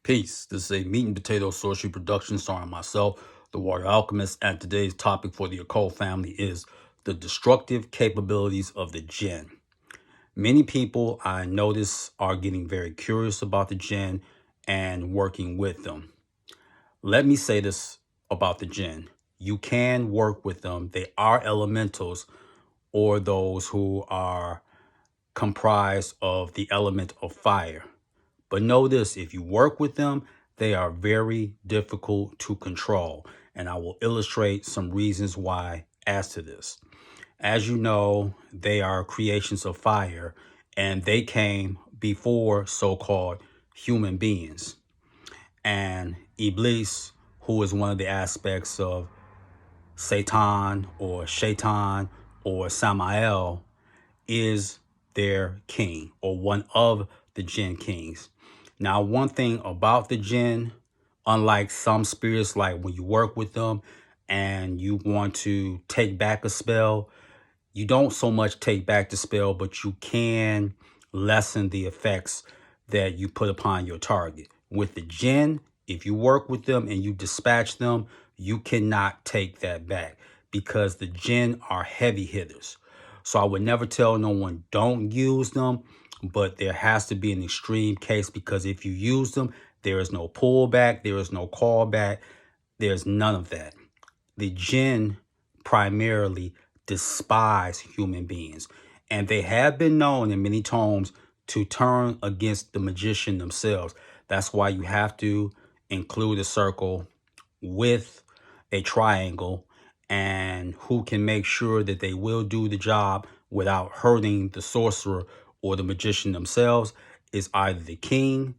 Peace. This is a meat and potato sorcery production starring myself, the Water Alchemist, and today's topic for the occult family is the destructive capabilities of the Djinn. Many people I notice are getting very curious about the Djinn and working with them. Let me say this about the Djinn. You can work with them. They are elementals or those who are comprised of the element of fire. But know this, if you work with them, they are very difficult to control. And I will illustrate some reasons why as to this. As you know, they are creations of fire, and they came before so-called human beings. And Iblis, who is one of the aspects of Satan or Shaitan or Samael, is their king or one of the Jinn kings. Now, one thing about the Jinn, unlike some spirits, like when you work with them and you want to take back a spell, you don't so much take back the spell, but you can lessen the effects that you put upon your target. With the Jinn, if you work with them and you dispatch them, you cannot take that back because the Jinn are heavy hitters. So I would never tell no one don't use them, but there has to be an extreme case because if you use them, there is no pullback, there is no callback, there's none of that. The Jinn primarily despise human beings, and they have been known in many tomes to turn against the magician themselves. That's why you have to include a circle with a triangle, and who can make sure that they will do the job without hurting the sorcerer or the magician themselves is either the king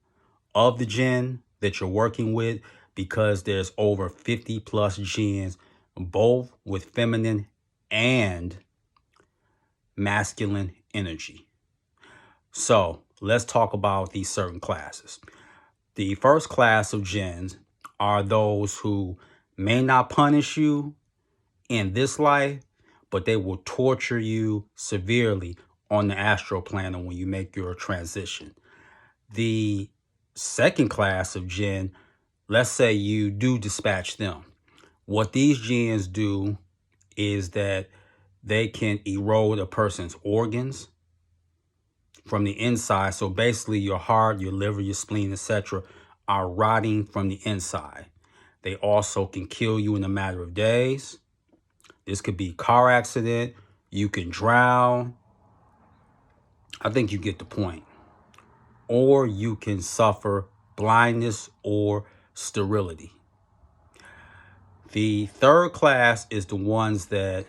of the Jinn that you're working with, because there's over 50 plus jinns, both with feminine and masculine energy. So let's talk about these certain classes. The first class of jinns are those who may not punish you in this life, but they will torture you severely on the astral plane when you make your transition. The second class of Jinn, let's say you do dispatch them. What these jinns do is that they can erode a person's organs from the inside. So basically your heart, your liver, your spleen, etc. are rotting from the inside. They also can kill you in a matter of days. This could be a car accident. You can drown. I think you get the point. Or you can suffer blindness or sterility. The third class is the ones that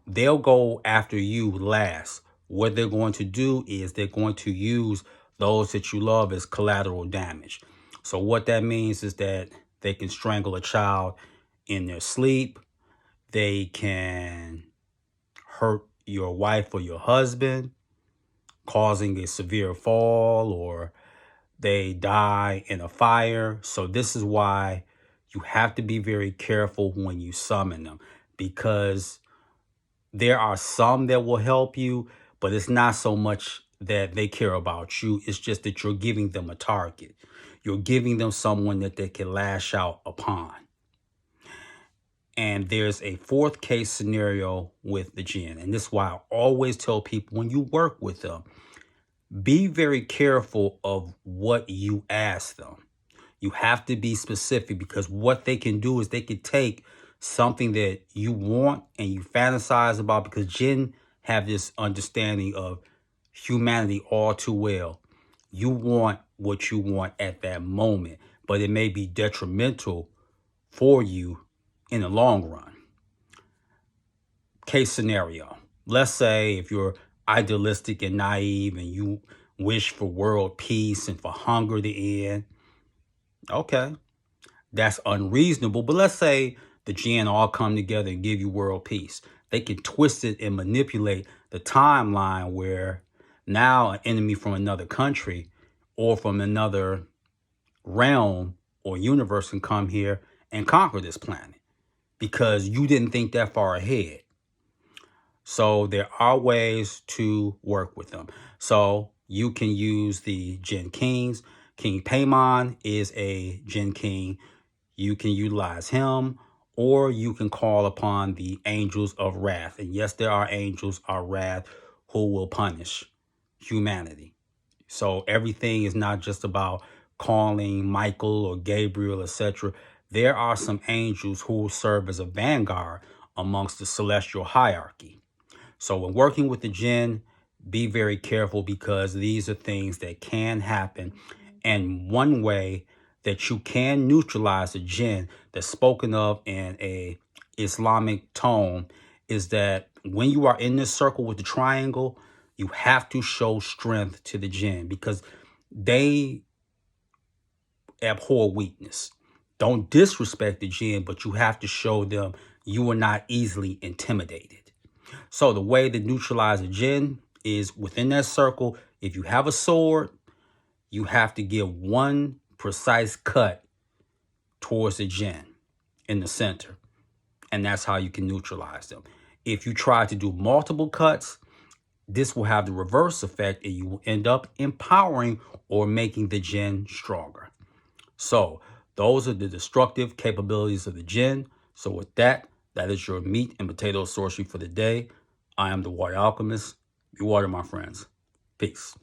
they'll go after you last. What they're going to do is they're going to use those that you love as collateral damage. So what that means is that they can strangle a child in their sleep. They can hurt your wife or your husband, causing a severe fall, or they die in a fire. So this is why you have to be very careful when you summon them, because there are some that will help you, but it's not so much that they care about you. It's just that you're giving them a target. You're giving them someone that they can lash out upon. And there's a fourth case scenario with the Jinn. And this is why I always tell people when you work with them, be very careful of what you ask them. You have to be specific, because what they can do is they can take something that you want and you fantasize about, because Jinn have this understanding of humanity all too well. You want what you want at that moment, but it may be detrimental for you in the long run. Case scenario. Let's say if you're idealistic and naive and you wish for world peace and for hunger to end. Okay, that's unreasonable. But let's say the Jinn all come together and give you world peace. They can twist it and manipulate the timeline where now an enemy from another country or from another realm or universe can come here and conquer this planet because you didn't think that far ahead. So there are ways to work with them. So you can use the Jinn Kings. King Paimon is a Djinn king. You can utilize him, or you can call upon the angels of wrath. And yes, there are angels of wrath who will punish humanity. So everything is not just about calling Michael or Gabriel, etc. There are some angels who will serve as a vanguard amongst the celestial hierarchy. So when working with the Djinn, be very careful, because these are things that can happen. And one way that you can neutralize the Djinn that's spoken of in a Islamic tone is that when you are in this circle with the triangle, you have to show strength to the Djinn, because they abhor weakness. Don't disrespect the Djinn, but you have to show them you are not easily intimidated. So the way to neutralize the Djinn is within that circle. If you have a sword, you have to give one precise cut towards the Djinn in the center. And that's how you can neutralize them. If you try to do multiple cuts, this will have the reverse effect, and you will end up empowering or making the Djinn stronger. So those are the destructive capabilities of the Djinn. So with that, that is your meat and potato sorcery for the day. I am the Water Alchemist. Be water, my friends. Peace.